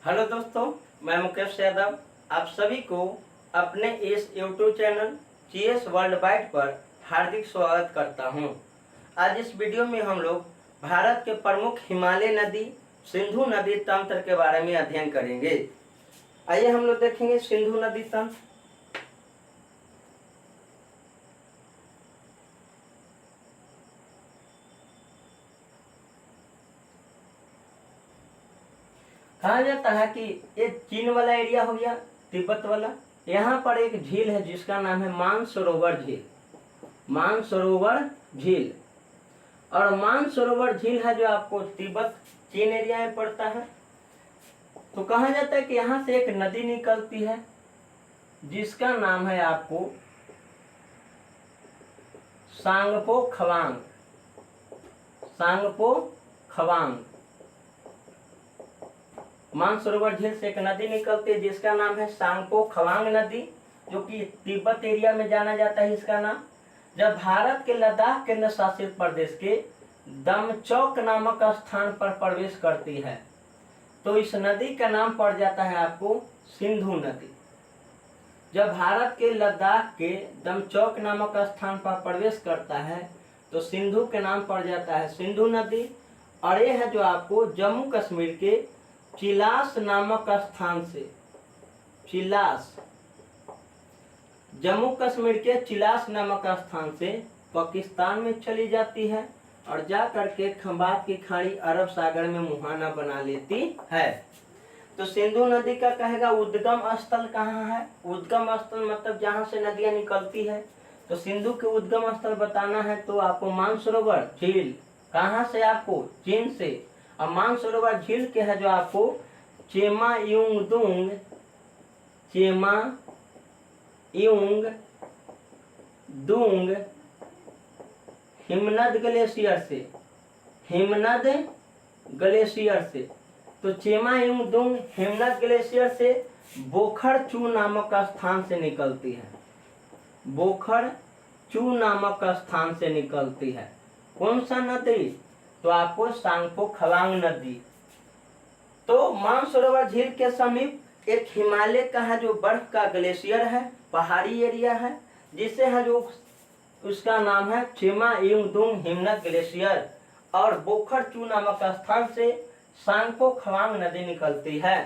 Hello दोस्तों, मैं मुकेश यादव आप सभी को अपने इस YouTube channel GS world wide पर हार्दिक स्वागत करता हूं। आज इस वीडियो में हम लोग भारत के प्रमुख हिमालय नदी सिंधु नदी तंत्र के बारे में अध्ययन करेंगे। आइए हम लोग देखेंगे सिंधु नदी तंत्र। कहा जाता है कि ये चीन वाला एरिया हो गया, तिब्बत वाला। यहाँ पर एक झील है जिसका नाम है मानसरोवर झील। मानसरोवर झील और मानसरोवर झील है जो आपको तिब्बत चीन एरिया में पड़ता है। तो कहा जाता है कि यहाँ से एक नदी निकलती है जिसका नाम है आपको सांगपो खवांग। सांगपो खवांग। मानसरोवर झील से एक नदी निकलती है जिसका नाम है सांगपो खवांग नदी, जो कि तिब्बत एरिया में जाना जाता है इसका नाम। जब भारत के लद्दाख केंद्र शासित प्रदेश के दमचौक नामक स्थान पर प्रवेश करती है तो इस नदी का नाम पड़ जाता है आपको सिंधु नदी। जब भारत के लद्दाख के दमचौक नामक स्थान पर प्रवेश करता है तो सिंधु के नाम पड़ जाता है सिंधु नदी। और ये है जो आपको जम्मू कश्मीर के चिलास नामक स्थान से, चिलास, जम्मू कश्मीर के चिलास नामक स्थान से पाकिस्तान में चली जाती है और जा करके खंबात की खाड़ी अरब सागर में मुहाना बना लेती है। तो सिंधु नदी का कहेगा उद्गम स्थल कहाँ है। उद्गम स्थल मतलब जहाँ से नदियाँ निकलती है। तो सिंधु के उद्गम स्थल बताना है तो आपको मानसरोवर झील, कहाँ से आपको चीन से। और मानसरोवर झील के है जो आपको चेमायुंगदुंग, चेमायुंगदुंग हिमनद ग्लेशियर से, हिमनद ग्लेशियर से। तो चेमायुंगदुंग हिमनद ग्लेशियर से बोखरचू नामक स्थान से निकलती है। बोखरचू नामक स्थान से निकलती है। कौन सा नदी? तो आपको सांगपो खवांग नदी। तो मानसरोवर झील के समीप एक हिमालय का है जो बर्फ का ग्लेशियर है, पहाड़ी एरिया है, जिसे है जो उसका नाम है चेमायुंगदुंग हिमनद ग्लेशियर। और बोखरचू नामक स्थान से सांगपो खवांग नदी निकलती है।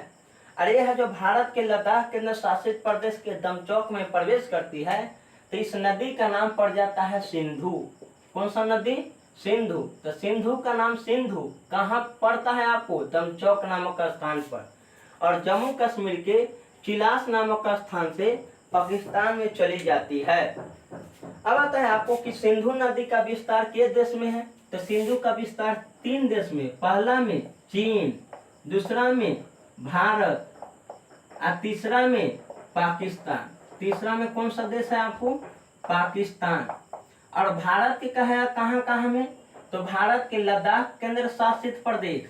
और यह है जो भारत के लद्दाख केंद्र शासित प्रदेश के दमचौक में प्रवेश करती है तो इस नदी का नाम पड़ जाता है सिंधु। कौन सा नदी? सिंधु। तो सिंधु का नाम सिंधु कहाँ पड़ता है आपको? दमचौक नामक स्थान पर। और जम्मू कश्मीर के चिलास नामक स्थान से पाकिस्तान में चली जाती है। अब आता है आपको कि सिंधु नदी का विस्तार किस देश में है। तो सिंधु का विस्तार 3 देश में, पहला में चीन, दूसरा में भारत और तीसरा में पाकिस्तान। तीसरा में कौन सा देश है आपको? पाकिस्तान। और भारत के कहाँ कहाँ में? तो भारत के लद्दाख केंद्र शासित प्रदेश,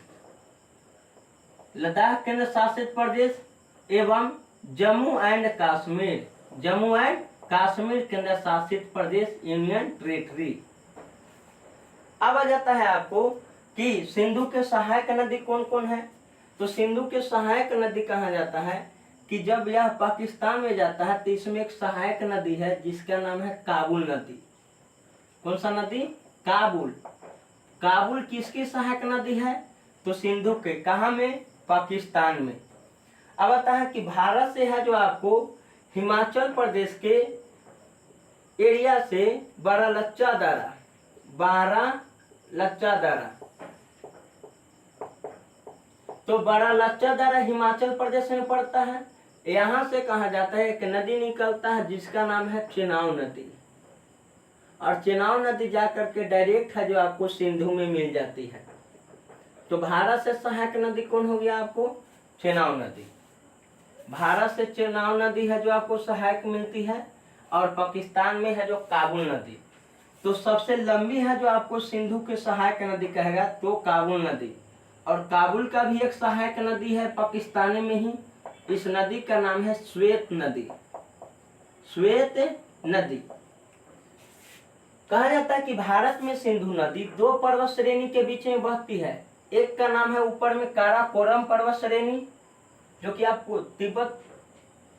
लद्दाख केंद्र शासित प्रदेश एवं जम्मू एंड कश्मीर, जम्मू एंड कश्मीर केंद्र शासित प्रदेश, यूनियन टेरिटरी। अब आ जाता है आपको कि सिंधु के सहायक नदी कौन कौन है। तो सिंधु के सहायक नदी कहा जाता है कि जब यह पाकिस्तान में जाता है तो इसमें एक सहायक नदी है जिसका नाम है काबुल नदी। कौन सा नदी? काबुल। काबुल किसकी सहायक नदी है? तो सिंधु के। कहाँ में? पाकिस्तान में। अब आता है कि भारत से है जो आपको हिमाचल प्रदेश के एरिया से बारालच्चा दर्रा, बारालच्चा दर्रा। तो बारालच्चा दर्रा हिमाचल प्रदेश में पड़ता है। यहाँ से कहा जाता है एक नदी निकलता है जिसका नाम है चेनाब नदी। और चेनाब नदी जाकर के डायरेक्ट है जो आपको सिंधु में मिल जाती है। तो भारत से सहायक नदी कौन हो गया आपको? चेनाब नदी। भारत से चेनाब नदी है जो आपको सहायक मिलती है। और पाकिस्तान में है जो काबुल नदी। तो सबसे लंबी है जो आपको सिंधु के सहायक नदी कहेगा तो काबुल नदी। और काबुल का भी एक सहायक नदी है पाकिस्तान में ही। इस नदी का नाम है श्वेत नदी। श्वेत नदी। कहा जाता है कि भारत में सिंधु नदी 2 पर्वत श्रेणी के बीच में बहती है। एक का नाम है ऊपर में काराकोरम पर्वत श्रेणी जो कि आपको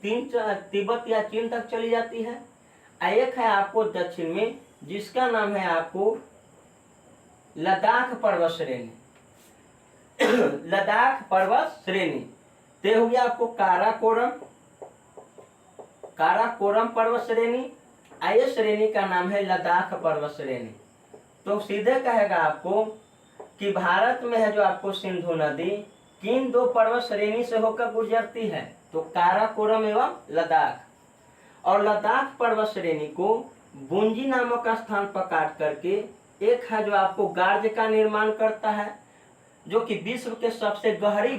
तिब्बत या चीन तक चली जाती है। एक है आपको दक्षिण में, जिसका नाम है आपको लद्दाख पर्वत श्रेणी। लद्दाख पर्वत श्रेणी ते हो गया आपको काराकोरम पर्वत श्रेणी। ये श्रेणी का नाम है लद्दाख पर्वत श्रेणी। तो सीधे कहेगा आपको कि भारत में है जो आपको सिंधु नदी किन दो पर्वत श्रेणी से होकर गुजरती है, तो काराकोरम एवं लद्दाख। और लद्दाख पर्वत श्रेणी को बुंजी नामक स्थान पर काट करके एक है जो आपको गार्ज का निर्माण करता है, जो कि विश्व के सबसे गहरी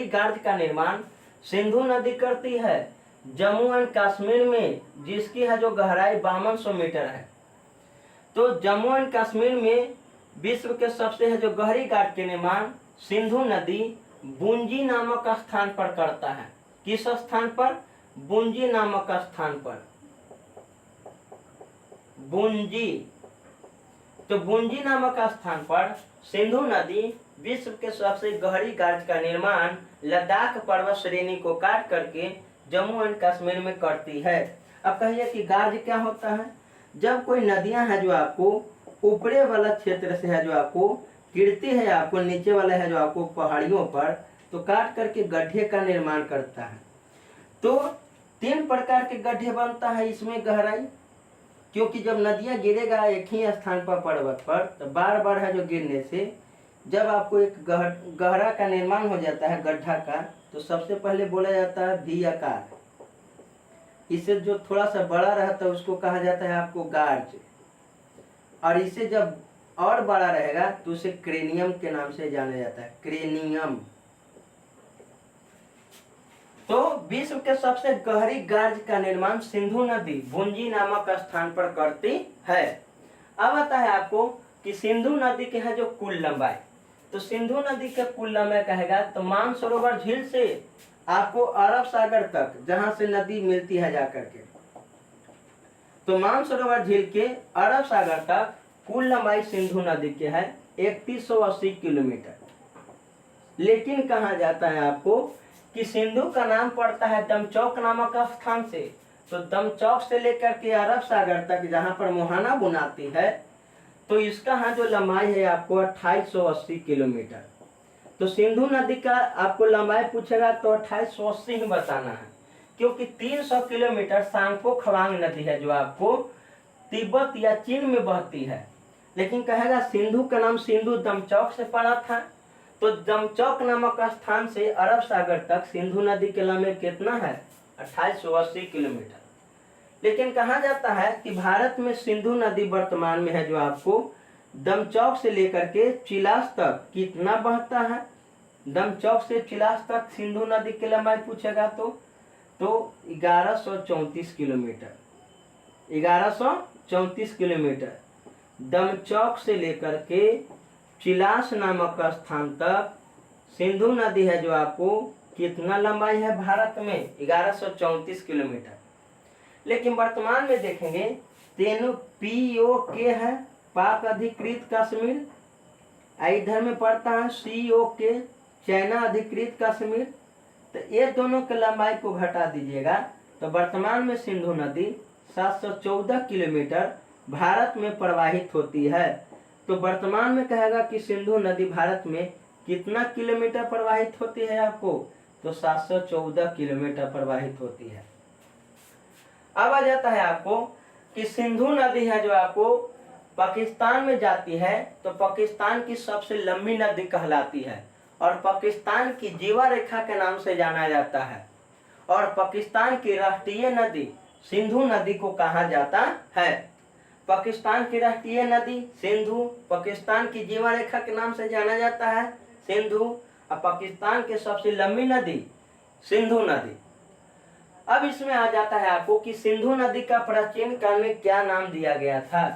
गार्ज का निर्माण सिंधु नदी करती है जम्मू एंड कश्मीर में, जिसकी है जो गहराई 5200 मीटर है। तो जम्मू एंड कश्मीर में विश्व के सबसे है जो गहरी गार्ज के निर्माण सिंधु नदी बुंजी नामक स्थान पर करता है। किस स्थान पर? बुंजी नामक स्थान पर। बुंजी, तो बुंजी नामक स्थान पर सिंधु नदी विश्व के सबसे गहरी गार्ज का निर्माण लद्दाख पर्वत श्रेणी को काट करके जम्मू एंड कश्मीर में करती है। अब कहिए कि गार्ज क्या होता है? जब कोई नदियां है जो आपको ऊपरे वाला क्षेत्र से है जो आपको गिरती है, आपको नीचे वाला है जो आपको पहाड़ियों पर, तो काट करके गड्ढे का निर्माण करता है। तो 3 प्रकार के गड्ढे बनता है इसमें गहराई, क्योंकि जब नदियां गिरेगा एक ही स्थान पर पर्वत पर, तो बार बार है जो गिरने से जब आपको एक गहरा का निर्माण हो जाता है गड्ढा का, तो सबसे पहले बोला जाता है वी आकार। इसे जो थोड़ा सा बड़ा रहता है उसको कहा जाता है आपको गार्ज, और इसे जब और बड़ा रहेगा तो उसे क्रेनियम के नाम से जाना जाता है, क्रेनियम। तो विश्व के सबसे गहरी गार्ज का निर्माण सिंधु नदी बुंजी नामक स्थान पर करती है। अब आता है आपको कि सिंधु नदी के है जो कुल लंबाई, तो सिंधु नदी के कुल लंबाई कहेगा तो मानसरोवर झील से आपको अरब सागर तक, जहां से नदी मिलती है जाकर के, तो मानसरोवर झील के अरब सागर तक कुल लंबाई सिंधु नदी के है 3180 किलोमीटर। लेकिन कहा जाता है आपको कि सिंधु का नाम पड़ता है दमचौक नामक स्थान से, तो दमचौक से लेकर के अरब सागर तक जहां पर मोहाना बुनाती है, तो इसका हाँ जो लंबाई है आपको 2880 किलोमीटर। तो सिंधु नदी का आपको लंबाई पूछेगा तो 2880 ही बताना है, क्योंकि 300 किलोमीटर सांगपो खवांग नदी है जो आपको तिब्बत या चीन में बहती है। लेकिन कहेगा सिंधु का नाम सिंधु दमचौक से पड़ा था, तो दमचौक नामक स्थान से अरब सागर तक सिंधु नदी के लंबाई कितना है? 2880 किलोमीटर। लेकिन कहा जाता है कि भारत में सिंधु नदी वर्तमान में है जो आपको दमचौक से लेकर के चिलास तक कितना बहता है? दमचौक से चिलास तक सिंधु नदी की लंबाई पूछेगा तो 1134 किलोमीटर। 1134 किलोमीटर दमचौक से लेकर के चिलास नामक स्थान तक सिंधु नदी है जो आपको कितना लंबाई है भारत में? 1134 किलोमीटर। लेकिन वर्तमान में देखेंगे तेनु POK है पाक अधिकृत कश्मीर, इधर में पड़ता है COK चाइना अधिकृत कश्मीर। तो ये दोनों के लंबाई को घटा दीजिएगा तो वर्तमान में सिंधु नदी 714 किलोमीटर भारत में प्रवाहित होती है। तो वर्तमान में कहेगा कि सिंधु नदी भारत में कितना किलोमीटर प्रवाहित होती है आपको? तो 714 किलोमीटर प्रवाहित होती है। अब आ जाता है आपको कि सिंधु नदी है जो आपको पाकिस्तान में जाती है, तो पाकिस्तान की सबसे लंबी नदी कहलाती है और पाकिस्तान की जीवा रेखा के नाम से जाना जाता है। और पाकिस्तान की राष्ट्रीय नदी सिंधु नदी को कहा जाता है। पाकिस्तान की राष्ट्रीय नदी सिंधु, पाकिस्तान की जीवा रेखा के नाम से जाना जाता है सिंधु, और पाकिस्तान की सबसे लंबी नदी सिंधु नदी। अब इसमें आ जाता है आपको कि सिंधु नदी का प्राचीन काल में क्या नाम दिया गया था।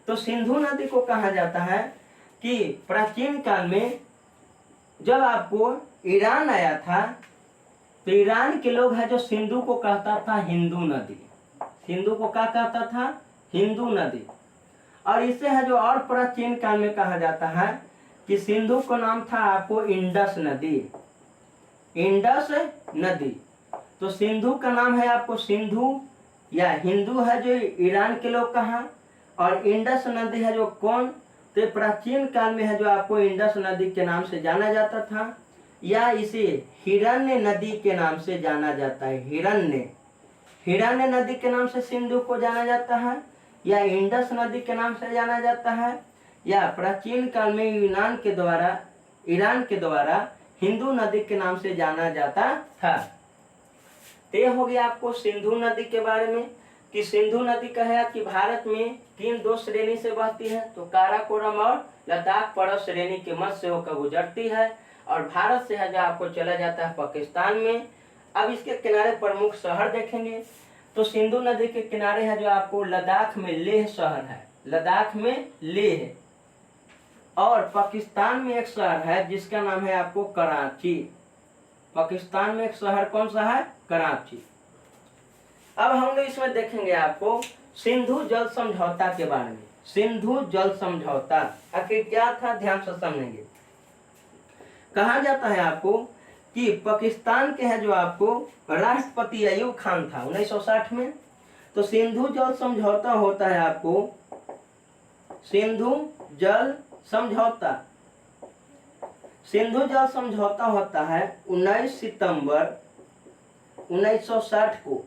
तो सिंधु नदी को कहा जाता है कि प्राचीन काल में जब आपको ईरान आया था, तो ईरान के लोग है जो सिंधु को कहता था हिंदू नदी। सिंधु को क्या कहता था? हिंदू नदी। और इसे है जो और प्राचीन काल में कहा जाता है कि सिंधु का नाम था आपको इंडस नदी, इंडस नदी। तो सिंधु का नाम है आपको सिंधु या हिंदू है जो ईरान के लोग कहा, और इंडस नदी है जो कौन, तो प्राचीन काल में है जो आपको इंडस नदी के नाम से जाना जाता था, या इसे हिरण्य नदी के नाम से जाना जाता है। हिरण्य नदी के नाम से सिंधु को जाना जाता है, या इंडस नदी के नाम से जाना जाता है, या प्राचीन काल में ईरान के द्वारा हिंदू नदी के नाम से जाना जाता था। तो हो गया आपको सिंधु नदी के बारे में कि सिंधु नदी का है कि भारत में किन दो श्रेणी से बहती है, तो काराकोरम और लद्दाख पर्वत श्रेणी के मध्य से होकर गुजरती है, और भारत से है जो आपको चला जाता है पाकिस्तान में। अब इसके किनारे प्रमुख शहर देखेंगे तो सिंधु नदी के किनारे है जो आपको लद्दाख में लेह शहर है, लद्दाख में लेह, और पाकिस्तान में एक शहर है जिसका नाम है आपको कराची। पाकिस्तान में एक शहर कौन सा है, कराची। अब हम लोग इसमें देखेंगे आपको सिंधु जल समझौता के बारे में। सिंधु जल समझौता आखिर क्या था, ध्यान से समझेंगे। कहा जाता है आपको कि पाकिस्तान के है जो आपको राष्ट्रपति अयूब खान था 1960 में। तो सिंधु जल समझौता होता है आपको सिंधु जल समझौता। सिंधु जल समझौता होता है 19 सितंबर 1960 को।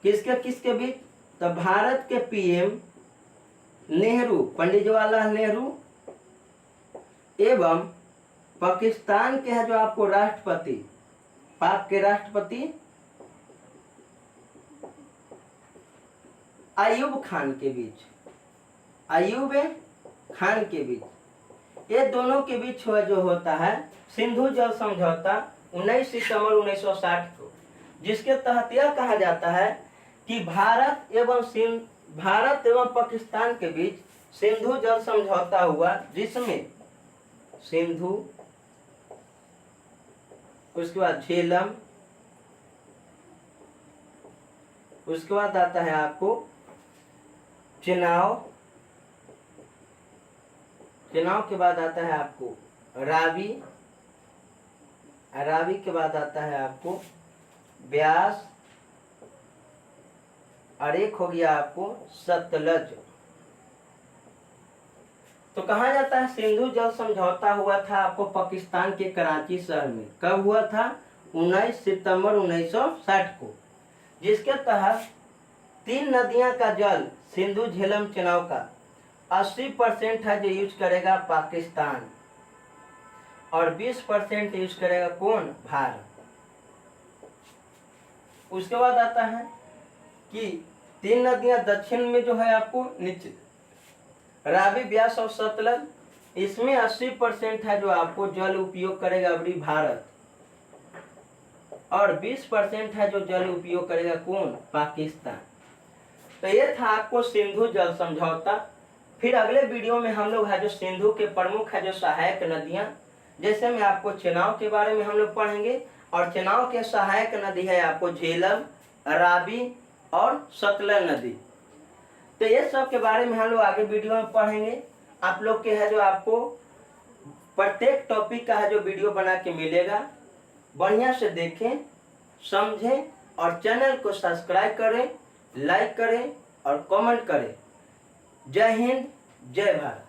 किसके बीच, तो भारत के पीएम नेहरू, पंडित जवाहरलाल नेहरू, एवं पाकिस्तान के है जो आपको राष्ट्रपति, पाक के राष्ट्रपति अयूब खान के बीच, अयूब खान के बीच, ये दोनों के बीच जो होता है सिंधु जल समझौता 19 सितंबर 1960 को, जिसके तहत यह कहा जाता है कि भारत एवं पाकिस्तान के बीच सिंधु जल समझौता हुआ, जिसमें सिंधु, उसके बाद झेलम, उसके बाद आता है आपको चेनाब, चेनाब के बाद आता है आपको रावी, रावी के बाद आता है आपको ब्यास, और एक हो गया आपको सतलज। तो कहा जाता है सिंधु जल समझौता हुआ था आपको पाकिस्तान के कराची शहर में। कब हुआ था, 19 सितंबर 1960 को, जिसके तहत 3 नदियां का जल सिंधु झेलम चेनाब का 80% है जो यूज करेगा पाकिस्तान, और 20% यूज करेगा कौन, भारत। उसके बाद आता है कि 3 नदियां दक्षिण में जो है आपको नीचे रावी, ब्यास और सतलज, इसमें 80% है जो आपको जल उपयोग करेगा अभी भारत, और 20% है जो जल उपयोग करेगा कौन, पाकिस्तान। तो ये था आपको सिंधु जल समझौता। फिर अगले वीडियो में हम लोग है जो सिंधु के प्रमुख है जो सहायक नदियां, जैसे में आपको चेनाब के बारे में हम लोग पढ़ेंगे, और चेनाब के सहायक नदी है आपको झेलम, रावी और सतलज नदी। तो ये सब के बारे में हम लोग आगे वीडियो में पढ़ेंगे। आप लोग के है जो आपको प्रत्येक टॉपिक का है जो वीडियो बना के मिलेगा, बढ़िया से देखें, समझें, और चैनल को सब्सक्राइब करें, लाइक करें और कमेंट करें। जय हिंद, जय भारत।